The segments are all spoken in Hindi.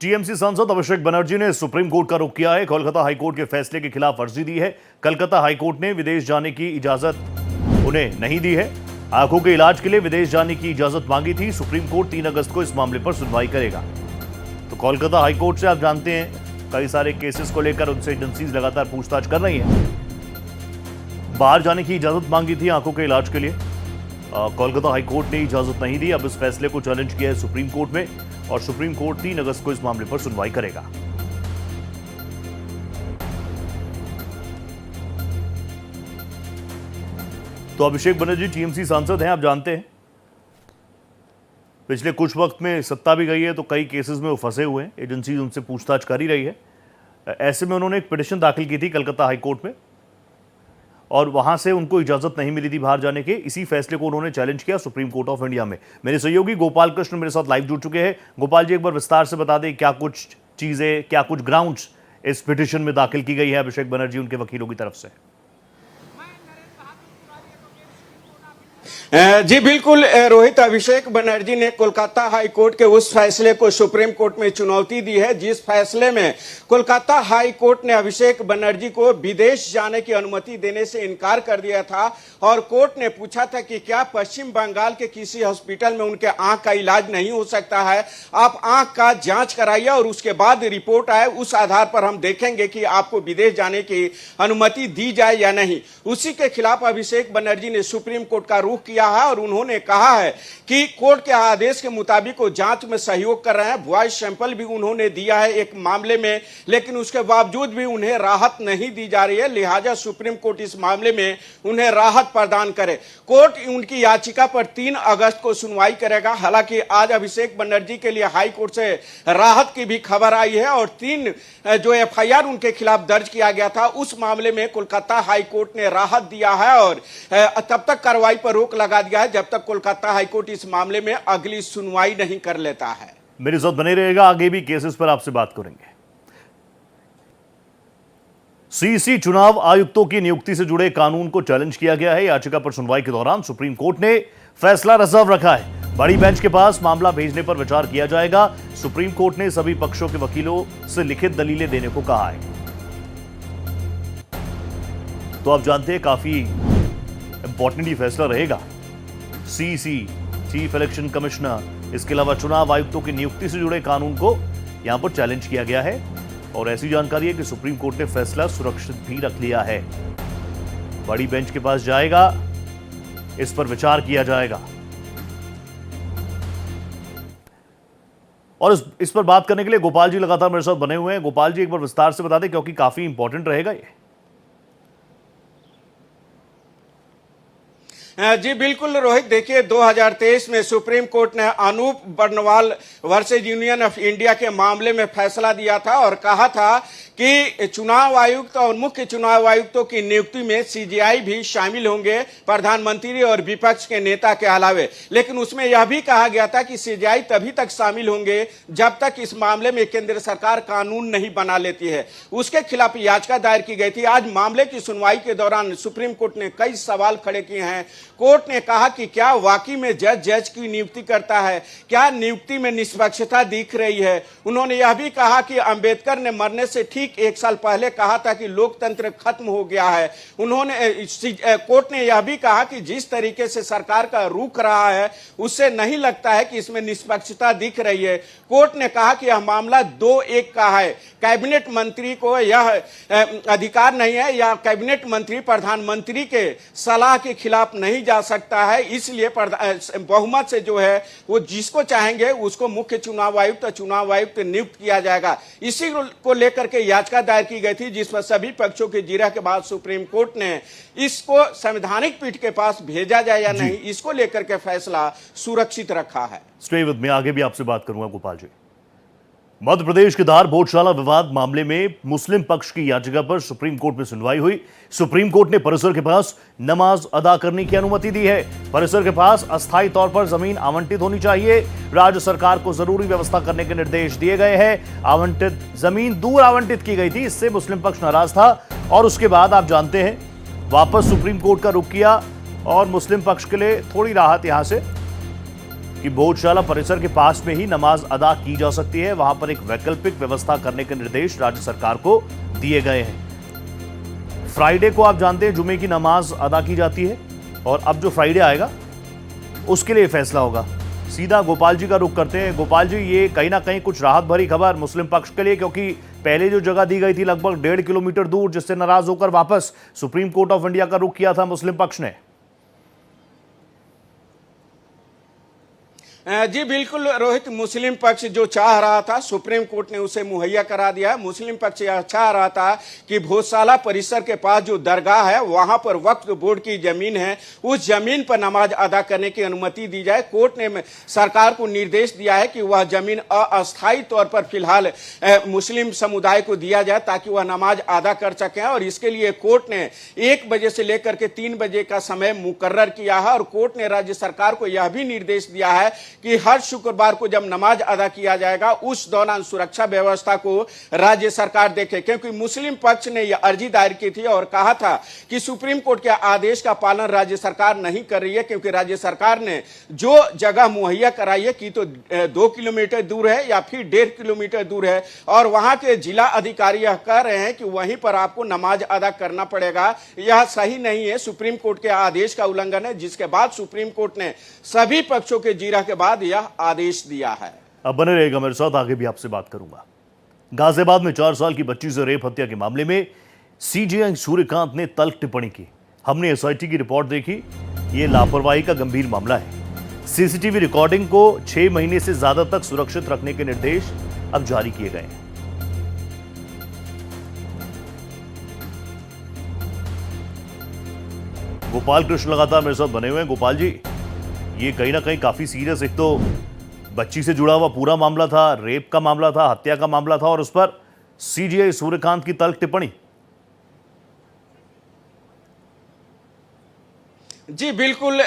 टीएमसी सांसद अभिषेक बनर्जी ने सुप्रीम कोर्ट का रुख किया है। कोलकाता हाईकोर्ट के फैसले के खिलाफ अर्जी दी है। कलकत्ता हाईकोर्ट ने विदेश जाने की इजाजत उन्हें नहीं दी है। आंखों के इलाज के लिए विदेश जाने की इजाजत मांगी थी। सुप्रीम कोर्ट 3 अगस्त को इस मामले पर सुनवाई करेगा। तो कोलकाता हाईकोर्ट से आप जानते हैं कई सारे केसेस को लेकर उनसे एजेंसीज लगातार पूछताछ कर रही हैं। बाहर जाने की इजाजत मांगी थी आंखों के इलाज के लिए। कोलकाता हाईकोर्ट ने इजाजत नहीं दी। अब इस फैसले को चैलेंज किया है सुप्रीम कोर्ट में और सुप्रीम कोर्ट 3 अगस्त को इस मामले पर सुनवाई करेगा। तो अभिषेक बनर्जी टीएमसी सांसद हैं, आप जानते हैं पिछले कुछ वक्त में सत्ता भी गई है तो कई केसेस में वो फंसे हुए हैं। एजेंसी उनसे पूछताछ कर ही रही है। ऐसे में उन्होंने एक पिटीशन दाखिल की थी कलकत्ता हाईकोर्ट में और वहां से उनको इजाजत नहीं मिली थी बाहर जाने के। इसी फैसले को उन्होंने चैलेंज किया सुप्रीम कोर्ट ऑफ इंडिया में। मेरे सहयोगी गोपाल कृष्ण मेरे साथ लाइव जुड़ चुके हैं। गोपाल जी, एक बार विस्तार से बता दें क्या कुछ चीजें, क्या कुछ ग्राउंड्स इस पिटीशन में दाखिल की गई है अभिषेक बनर्जी उनके वकीलों की तरफ से। जी बिल्कुल रोहित, अभिषेक बनर्जी ने कोलकाता हाई कोर्ट के उस फैसले को सुप्रीम कोर्ट में चुनौती दी है जिस फैसले में कोलकाता हाई कोर्ट ने अभिषेक बनर्जी को विदेश जाने की अनुमति देने से इनकार कर दिया था। और कोर्ट ने पूछा था कि क्या पश्चिम बंगाल के किसी हॉस्पिटल में उनके आंख का इलाज नहीं हो सकता है, आप आंख का जांच कराइए और उसके बाद रिपोर्ट आए, उस आधार पर हम देखेंगे कि आपको विदेश जाने की अनुमति दी जाए या नहीं। उसी के खिलाफ अभिषेक बनर्जी ने सुप्रीम कोर्ट का रुख किया है और उन्होंने कहा है कि कोर्ट के आदेश के मुताबिक वो जांच में सहयोग कर रहे हैं। वॉइस सैंपल भी उन्होंने दिया है एक मामले में, लेकिन उसके बावजूद भी उन्हें राहत नहीं दी जा रही है। लिहाजा सुप्रीम कोर्ट इस मामले में उन्हें राहत प्रदान करे। कोर्ट उनकी याचिका पर 3 अगस्त को सुनवाई करेगा। हालांकि आज अभिषेक बनर्जी के लिए हाई कोर्ट से राहत की भी खबर आई है और 3 जो एफआईआर उनके खिलाफ दर्ज किया गया था उस मामले में कोलकाता हाई कोर्ट ने राहत दिया है और तब तक कार्रवाई पर रोक लगा दिया है जब तक कोलकाता हाईकोर्ट इस मामले में अगली सुनवाई नहीं कर लेता है। मेरे साथ बने रहेगा, आगे भी केसेस पर आपसे बात करेंगे। सीईसी चुनाव आयुक्तों की नियुक्ति से जुड़े कानून को चैलेंज किया गया है। याचिका पर सुनवाई के दौरान सुप्रीम कोर्ट ने फैसला रिजर्व रखा है। बड़ी बेंच के पास मामला भेजने पर विचार किया जाएगा। सुप्रीम कोर्ट ने सभी पक्षों के वकीलों से लिखित दलीलें देने को कहा है। तो आप जानते हैं काफी इंपॉर्टेंट ये फैसला रहेगा। सीईसी, चीफ इलेक्शन कमिश्नर, इसके अलावा चुनाव आयुक्तों की नियुक्ति से जुड़े कानून को यहां पर चैलेंज किया गया है और ऐसी जानकारी है कि सुप्रीम कोर्ट ने फैसला सुरक्षित भी रख लिया है। बड़ी बेंच के पास जाएगा, इस पर विचार किया जाएगा। और इस पर बात करने के लिए गोपाल जी लगातार मेरे साथ बने हुए हैं। गोपाल जी, एक बार विस्तार से बता दें क्योंकि काफी इंपॉर्टेंट रहेगा ये। जी बिल्कुल रोहित, देखिए 2023 में सुप्रीम कोर्ट ने Anoop Barnwal versus union of India के मामले में फैसला दिया था और कहा था कि चुनाव आयुक्त और मुख्य चुनाव आयुक्तों की नियुक्ति में सीजेआई भी शामिल होंगे, प्रधानमंत्री और विपक्ष के नेता के अलावे। लेकिन उसमें यह भी कहा गया था कि सीजेआई तभी तक शामिल होंगे जब तक इस मामले में केंद्र सरकार कानून नहीं बना लेती है। उसके खिलाफ याचिका दायर की गई थी। आज मामले की सुनवाई के दौरान सुप्रीम कोर्ट ने कई सवाल खड़े किए हैं। कोर्ट ने कहा कि क्या वाकई में जज की नियुक्ति करता है, क्या नियुक्ति में निष्पक्षता दिख रही है। उन्होंने यह भी कहा कि अंबेडकर ने मरने से ठीक 1 साल पहले कहा था कि लोकतंत्र खत्म हो गया है। कोर्ट ने यह भी कहा कि जिस तरीके से सरकार का रुख रहा है उससे नहीं लगता है कि इसमें निष्पक्षता दिख रही है। कोर्ट ने कहा कि यह मामला 2-1 का है, कैबिनेट मंत्री को यह अधिकार नहीं है या कैबिनेट मंत्री प्रधानमंत्री के सलाह के खिलाफ नहीं जा सकता है। इसलिए बहुमत से जो है वो जिसको चाहेंगे उसको मुख्य चुनाव आयुक्त नियुक्त किया जाएगा। इसी को लेकर के याचिका दायर की गई थी जिसमें सभी पक्षों की जिरह के बाद सुप्रीम कोर्ट ने इसको संवैधानिक पीठ के पास भेजा जाए या नहीं, इसको लेकर के फैसला सुरक्षित रखा है। स्टे विद मी, आगे भी आपसे बात करूंगा गोपाल जी। मध्य प्रदेश के धार भोजशाला विवाद मामले में मुस्लिम पक्ष की याचिका पर सुप्रीम कोर्ट में सुनवाई हुई। सुप्रीम कोर्ट ने परिसर के पास नमाज अदा करने की अनुमति दी है। परिसर के पास अस्थायी तौर पर जमीन आवंटित होनी चाहिए। राज्य सरकार को जरूरी व्यवस्था करने के निर्देश दिए गए हैं। आवंटित जमीन दूर आवंटित की गई थी, इससे मुस्लिम पक्ष नाराज था और उसके बाद आप जानते हैं वापस सुप्रीम कोर्ट का रुख किया और मुस्लिम पक्ष के लिए थोड़ी राहत यहां से कि भोजशाला परिसर के पास में ही नमाज अदा की जा सकती है। वहां पर एक वैकल्पिक व्यवस्था करने के निर्देश राज्य सरकार को दिए गए हैं। फ्राइडे को आप जानते हैं जुमे की नमाज अदा की जाती है और अब जो फ्राइडे आएगा उसके लिए फैसला होगा। सीधा गोपाल जी का रुख करते हैं। गोपाल जी, ये कहीं ना कहीं कुछ राहत भरी खबर मुस्लिम पक्ष के लिए, क्योंकि पहले जो जगह दी गई थी लगभग 1.5 किलोमीटर दूर, जिससे नाराज होकर वापस सुप्रीम कोर्ट ऑफ इंडिया का रुख किया था मुस्लिम पक्ष ने। जी बिल्कुल रोहित, मुस्लिम पक्ष जो चाह रहा था सुप्रीम कोर्ट ने उसे मुहैया करा दिया। मुस्लिम पक्ष यह चाह रहा था कि भोजशाला परिसर के पास जो दरगाह है वहां पर वक्फ बोर्ड की जमीन है, उस जमीन पर नमाज अदा करने की अनुमति दी जाए। कोर्ट ने सरकार को निर्देश दिया है कि वह जमीन अस्थायी तौर पर फिलहाल मुस्लिम समुदाय को दिया जाए ताकि वह नमाज अदा कर सकें, और इसके लिए कोर्ट ने 1 बजे से लेकर के 3 बजे का समय मुकर्रर किया है। और कोर्ट ने राज्य सरकार को यह भी निर्देश दिया है कि हर शुक्रवार को जब नमाज अदा किया जाएगा उस दौरान सुरक्षा व्यवस्था को राज्य सरकार देखे, क्योंकि मुस्लिम पक्ष ने यह अर्जी दायर की थी और कहा था कि सुप्रीम कोर्ट के आदेश का पालन राज्य सरकार नहीं कर रही है, क्योंकि राज्य सरकार ने जो जगह मुहैया कराई है कि तो 2 किलोमीटर दूर है या फिर 1.5 किलोमीटर दूर है, और वहां के जिला अधिकारी यह कह रहे हैं कि वहीं पर आपको नमाज अदा करना पड़ेगा। यह सही नहीं है, सुप्रीम कोर्ट के आदेश का उल्लंघन है, जिसके बाद सुप्रीम कोर्ट ने सभी पक्षों के जीरा के बाद यह आदेश दिया है। अब बने रहेगा मेरे साथ, आगे भी आपसे बात करूंगा। गाजियाबाद में 4 साल की बच्ची से रेप हत्या के मामले में सीजेआई सूर्यकांत ने तल्ख टिप्पणी की। हमने एसआईटी की रिपोर्ट देखी। यह लापरवाही का गंभीर मामला है। सीसीटीवी रिकॉर्डिंग को 6 महीने से ज्यादा तक सुरक्षित रखने के निर्देश अब जारी किए गए हैं। गोपाल कृष्ण लगातार मेरे साथ बने हुए हैं। गोपाल जी, ये कहीं ना कहीं काफी सीरियस, एक तो बच्ची से जुड़ा हुआ पूरा मामला था, रेप का मामला था, हत्या का मामला था, और उस पर सीजेआई सूर्यकांत की तल्ख टिप्पणी। जी बिल्कुल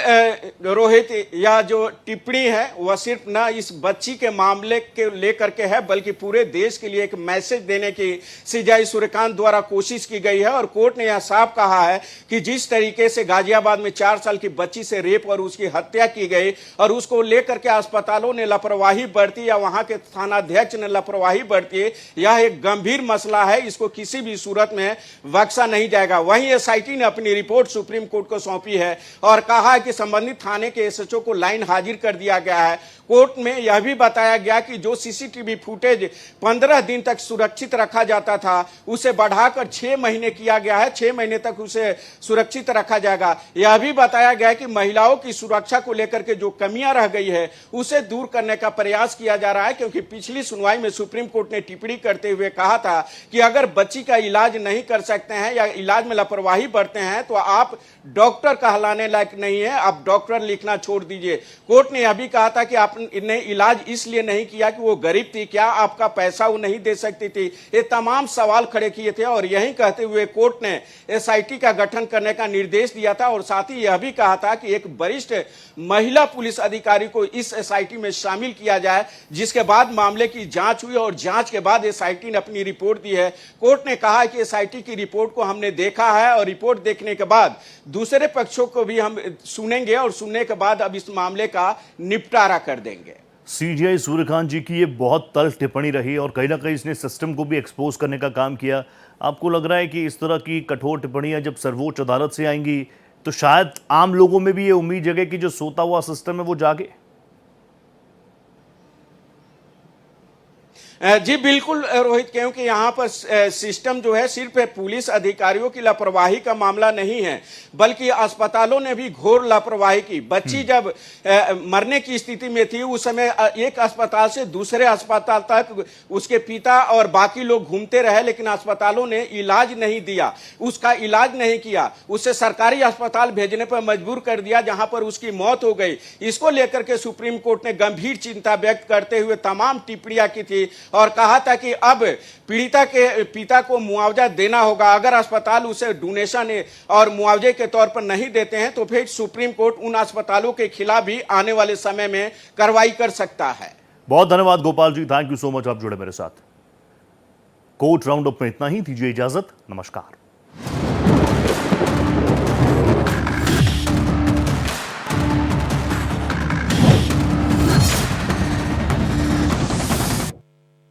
रोहित, यह जो टिप्पणी है वह सिर्फ न इस बच्ची के मामले के लेकर के है, बल्कि पूरे देश के लिए एक मैसेज देने की सीजेआई सूर्यकांत द्वारा कोशिश की गई है। और कोर्ट ने यह साफ कहा है कि जिस तरीके से गाजियाबाद में 4 साल की बच्ची से रेप और उसकी हत्या की गई और उसको लेकर के अस्पतालों ने लापरवाही बरती या वहां के थानाध्यक्ष ने लापरवाही बरती, यह एक गंभीर मसला है। इसको किसी भी सूरत में बख्शा नहीं जाएगा। वहीं एसआईटी ने अपनी रिपोर्ट सुप्रीम कोर्ट को सौंपी है और कहा है कि संबंधित थाने के एसएचओ को लाइन हाजिर कर दिया गया है। कोर्ट में यह भी बताया गया कि जो सीसीटीवी फुटेज 15 दिन तक सुरक्षित रखा जाता था उसे बढ़ाकर 6 महीने किया गया है। 6 महीने तक उसे सुरक्षित रखा जाएगा। यह भी बताया गया कि महिलाओं की सुरक्षा को लेकर के जो कमियां रह गई है उसे दूर करने का प्रयास किया जा रहा है, क्योंकि पिछली सुनवाई में सुप्रीम कोर्ट ने टिप्पणी करते हुए कहा था कि अगर बच्ची का इलाज नहीं कर सकते हैं या इलाज में लापरवाही बरते हैं तो आप डॉक्टर कहलाने लायक नहीं है, आप डॉक्टर लिखना छोड़ दीजिए। कोर्ट ने यह भी कहा था कि आपने इलाज इसलिए नहीं किया कि वो गरीब थी, क्या आपका पैसा वो नहीं दे सकती थी। ये तमाम सवाल खड़े किए थे और यही कहते हुए कोर्ट ने एसआईटी का गठन करने का निर्देश दिया था और साथ ही यह भी कहा था कि एक वरिष्ठ महिला पुलिस अधिकारी को इस एसआईटी में शामिल किया जाए, जिसके बाद मामले की जांच हुई और जांच के बाद एसआईटी ने अपनी रिपोर्ट दी है। कोर्ट ने कहा है कि एसआईटी की रिपोर्ट को हमने देखा है और रिपोर्ट देखने के बाद दूसरे पक्षों को भी हम सुनेंगे और सुनने के बाद अब इस मामले का निपटारा कर देंगे। सीजेआई सूर्यकांत जी की ये बहुत तल्ख टिप्पणी रही और कहीं ना कहीं इसने सिस्टम को भी एक्सपोज करने का काम किया। आपको लग रहा है कि इस तरह की कठोर टिप्पणियां जब सर्वोच्च अदालत से आएंगी तो शायद आम लोगों में भी ये उम्मीद जगे कि जो सोता हुआ सिस्टम है वो जागे? जी बिल्कुल रोहित, क्योंकि यहाँ पर सिस्टम जो है सिर्फ पुलिस अधिकारियों की लापरवाही का मामला नहीं है, बल्कि अस्पतालों ने भी घोर लापरवाही की। बच्ची जब मरने की स्थिति में थी उस समय एक अस्पताल से दूसरे अस्पताल तक उसके पिता और बाकी लोग घूमते रहे, लेकिन अस्पतालों ने इलाज नहीं दिया, उसका इलाज नहीं किया, उसे सरकारी अस्पताल भेजने पर मजबूर कर दिया जहां पर उसकी मौत हो गई। इसको लेकर के सुप्रीम कोर्ट ने गंभीर चिंता व्यक्त करते हुए तमाम टिप्पणियां की थी और कहा था कि अब पीड़िता के पिता को मुआवजा देना होगा। अगर अस्पताल उसे डोनेशन और मुआवजे के तौर पर नहीं देते हैं तो फिर सुप्रीम कोर्ट उन अस्पतालों के खिलाफ भी आने वाले समय में कार्रवाई कर सकता है। बहुत धन्यवाद Gopal ji, thank you so much, आप जुड़े मेरे साथ। कोर्ट राउंड अप में इतना ही, दीजिए इजाजत, नमस्कार।